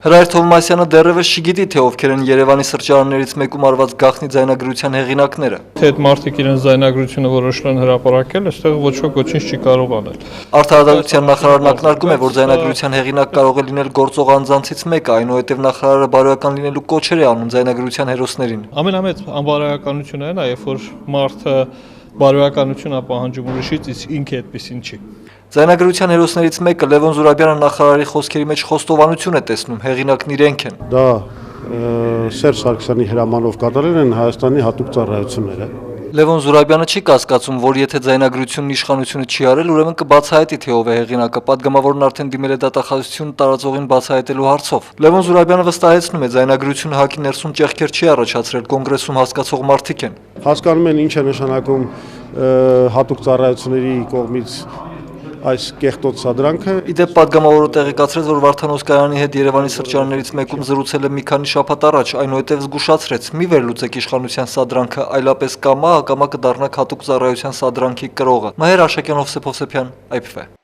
Հրայր Թովմասյանը դեռևս չգիտի, թե ովքեր են Երևանի սրճարաններից մեկում արված գաղտնի ձայնագրության հեղինակները։ Թե այդ մարդիկ իրենց ձայնագրությունը որոշել են հրապարակել, այստեղ ոչ ոք ոչինչ չի կարող անել։ Արդարադատության նախարարն ակնարկում է, որ ձայնագրության հեղինակ կարող է լինել գործող անձանցից մեկը, այնուհետև նախարարը բարոյական լինելու կոչեր է անում ձայնագրության հերոսներին։ Ամենամեծ անբարոյականությունը այն է, երբ որ մարդը բարոյականություն է պահանջում ուրիշից, իսկ ինքը այդպեսին չի։ Ձայնագրության հերոսներից մեկը Լևոն Զուրաբյանը նախարարի խոսքերի մեջ խոստովանություն է տեսնում, հեղինակն իրենք են։ Դա Սերժ Սարգսյանի հրամանով կատարել են Հայաստանի հատուկ ծառայությունները։ Լևոն Զուրաբյանը չի կասկածում, որ եթե ձայնագրությունն իշխանությունը չի արել, ուրեմն կբացահայտի, թե ով է հեղինակը, պատգամավորն արդեն դիմել է դատախազություն տարածողին բացահայտելու հարցով։ Լևոն Զուրաբյանը վստահեցնում է, ձայնագրությունը ՀԱԿ-ի ներսում ճեղքեր չի առաջացրել, կոնգրեսում հասկացող մարդիկ են։ Հասկանում են ինչ է նշանակում հատուկ ծառայությունների կողմից այս կեղտոտ սադրանքը։ Իդեպ պատգամավորը տեղեկացրեց, որ Վարդան Օսկարյանի հետ Երևանի սրճարաններից մեկում զրուցել է մի քանի շաբաթ առաջ, այնուհետև զգուշացրեց՝ մի վերլուծեք իշխանության սադրանքը, այլապես կամա կդառնաք հատուկ ծառայության սադրանքի կրողը։ Մհեր Աշակյան, Հովսեփ Հովսեփյան, IPV։